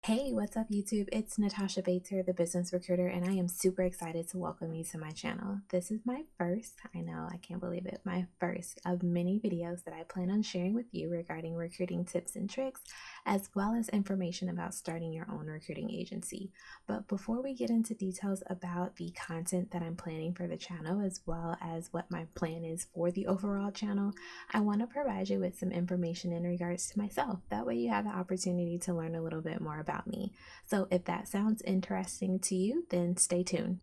Hey, what's up, YouTube? It's Natasha Bater, the business recruiter, and I am super excited to welcome you to my channel. This is my first, I know, I can't believe it, my first of many videos that I plan on sharing with you regarding recruiting tips and tricks, as well as information about starting your own recruiting agency. But before we get into details about the content that I'm planning for the channel, as well as what my plan is for the overall channel, I want to provide you with some information in regards to myself. That way you have the opportunity to learn a little bit more about me. So if that sounds interesting to you, then stay tuned.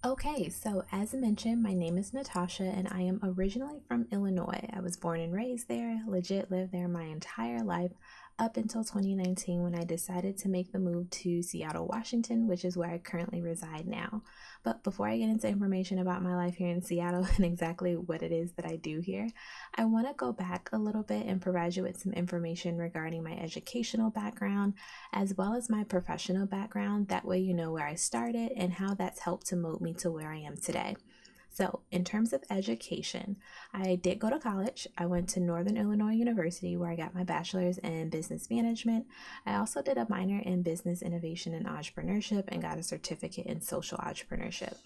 Okay, so as mentioned, my name is Natasha and I am originally from Illinois. I was born and raised there, legit lived there my entire life up until 2019 when I decided to make the move to Seattle, Washington, which is where I currently reside now. But before I get into information about my life here in Seattle and exactly what it is that I do here, I want to go back a little bit and provide you with some information regarding my educational background as well as my professional background. That way you know where I started and how that's helped to mold me to where I am today. So, in terms of education, I did go to college. I went to Northern Illinois University where I got my bachelor's in business management. I also did a minor in business innovation and entrepreneurship and got a certificate in social entrepreneurship.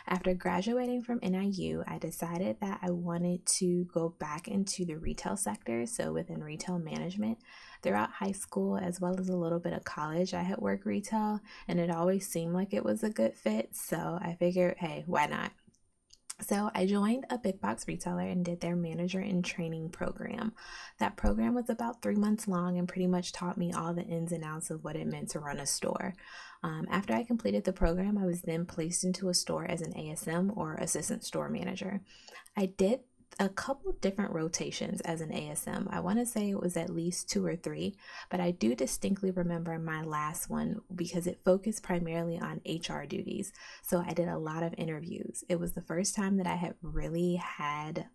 After graduating from NIU, I decided that I wanted to go back into the retail sector, so within retail management. Throughout high school, as well as a little bit of college, I had worked retail and it always seemed like it was a good fit. So I figured, hey, why not? So I joined a big box retailer and did their manager in training program. That program was about 3 months long and pretty much taught me all the ins and outs of what it meant to run a store. After I completed the program, I was then placed into a store as an ASM or assistant store manager. I did a couple different rotations as an ASM. I want to say it was at least 2 or 3, but I do distinctly remember my last one because it focused primarily on HR duties. So I did a lot of interviews. It was the first time that I had really had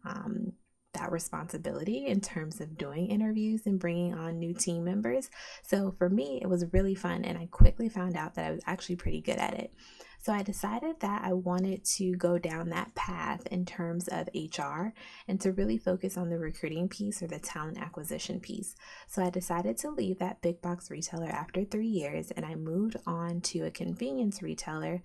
that responsibility in terms of doing interviews and bringing on new team members. So for me, it was really fun, and I quickly found out that I was actually pretty good at it. So I decided that I wanted to go down that path in terms of HR and to really focus on the recruiting piece or the talent acquisition piece. So I decided to leave that big box retailer after 3 years and I moved on to a convenience retailer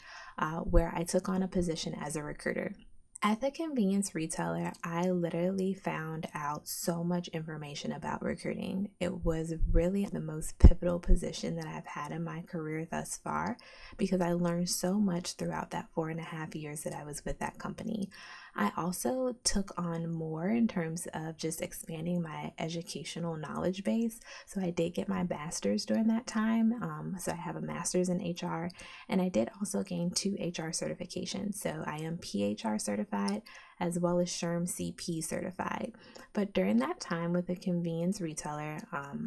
where I took on a position as a recruiter. At the convenience retailer, I literally found out so much information about recruiting. It was really the most pivotal position that I've had in my career thus far because I learned so much throughout that 4.5 years that I was with that company. I also took on more in terms of just expanding my educational knowledge base. So I did get my master's during that time. So I have a master's in HR, and I did also gain 2 HR certifications. So I am PHR certified as well as SHRM CP certified. But during that time with the convenience retailer,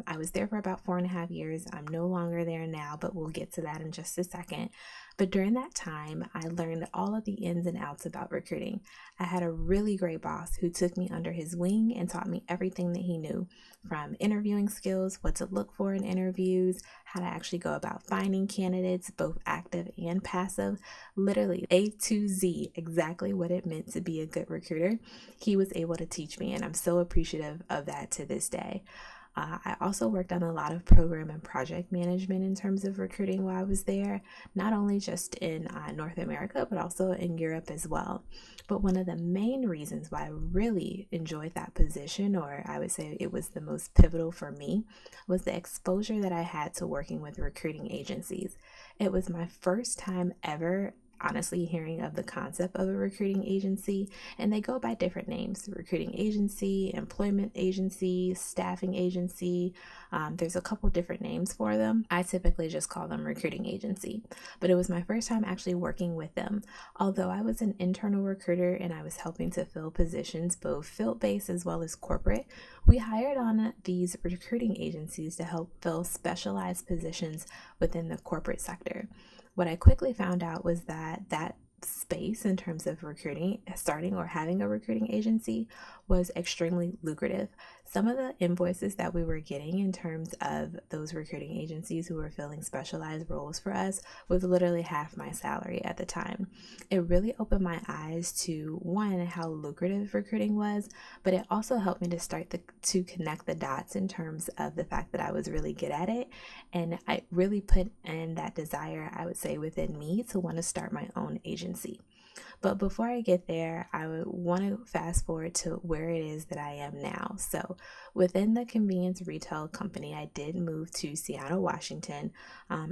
I was there for about 4.5 years. I'm no longer there now, but we'll get to that in just a second. But during that time, I learned all of the ins and outs about recruiting. I had a really great boss who took me under his wing and taught me everything that he knew, from interviewing skills, what to look for in interviews, how to actually go about finding candidates, both active and passive, literally A to Z, exactly what it meant to be a good recruiter. He was able to teach me, and I'm so appreciative of that to this day. I also worked on a lot of program and project management in terms of recruiting while I was there, not only just in North America, but also in Europe as well. But one of the main reasons why I really enjoyed that position, or I would say it was the most pivotal for me, was the exposure that I had to working with recruiting agencies. It was my first time ever honestly hearing of the concept of a recruiting agency, and they go by different names: recruiting agency, employment agency, staffing agency. There's a couple different names for them. I typically just call them recruiting agency, but it was my first time actually working with them. Although I was an internal recruiter and I was helping to fill positions, both field-based as well as corporate, we hired on these recruiting agencies to help fill specialized positions within the corporate sector. What I quickly found out was that space in terms of recruiting, starting or having a recruiting agency was extremely lucrative. Some of the invoices that we were getting in terms of those recruiting agencies who were filling specialized roles for us was literally half my salary at the time. It really opened my eyes to one, how lucrative recruiting was, but it also helped me to to connect the dots in terms of the fact that I was really good at it. And I really put in that desire, I would say, within me to want to start my own agency. But before I get there, I would want to fast forward to where it is that I am now. So, within the convenience retail company, I did move to Seattle, Washington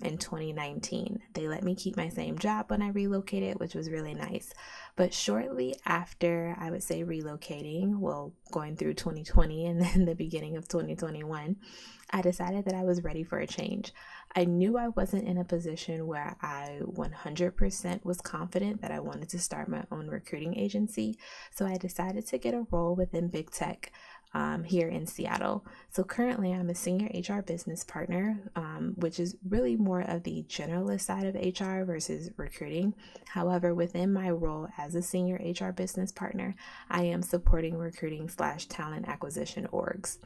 in 2019. They let me keep my same job when I relocated, which was really nice. But shortly after, I would say, relocating, well, going through 2020 and then the beginning of 2021, I decided that I was ready for a change. I knew I wasn't in a position where I 100% was confident that I wanted to start my own recruiting agency. So I decided to get a role within big tech here in Seattle. So currently I'm a senior HR business partner, which is really more of the generalist side of HR versus recruiting. However, within my role as a senior HR business partner, I am supporting recruiting / talent acquisition orgs.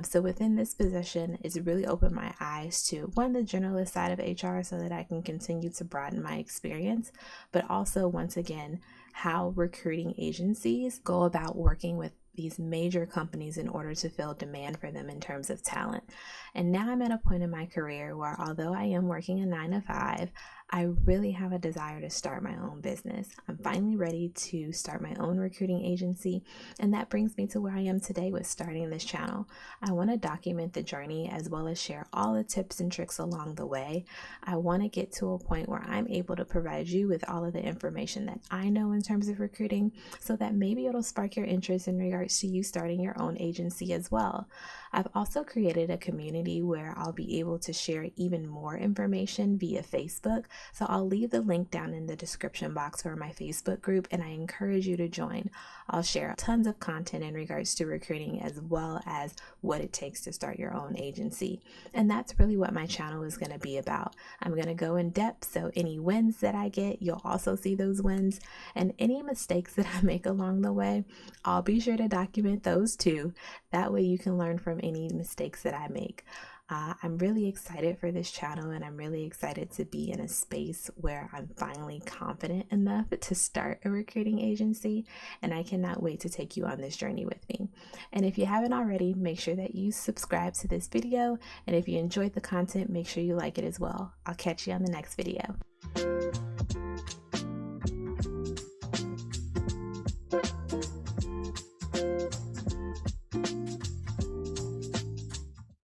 So within this position, it's really opened my eyes to one, the generalist side of HR so that I can continue to broaden my experience, but also once again, how recruiting agencies go about working with these major companies in order to fill demand for them in terms of talent. And now I'm at a point in my career where although I am working a 9 to 5, I really have a desire to start my own business. I'm finally ready to start my own recruiting agency, and that brings me to where I am today with starting this channel. I want to document the journey as well as share all the tips and tricks along the way. I want to get to a point where I'm able to provide you with all of the information that I know in terms of recruiting so that maybe it'll spark your interest in regards to you starting your own agency as well. I've also created a community where I'll be able to share even more information via Facebook. So I'll leave the link down in the description box for my Facebook group, and I encourage you to join. I'll share tons of content in regards to recruiting as well as what it takes to start your own agency. And that's really what my channel is going to be about. I'm going to go in depth, so any wins that I get, you'll also see those wins, and any mistakes that I make along the way, I'll be sure to document those too. That way you can learn from any mistakes that I make. I'm really excited for this channel, and I'm really excited to be in a space where I'm finally confident enough to start a recruiting agency, and I cannot wait to take you on this journey with me. And if you haven't already, make sure that you subscribe to this video, and if you enjoyed the content, make sure you like it as well. I'll catch you on the next video.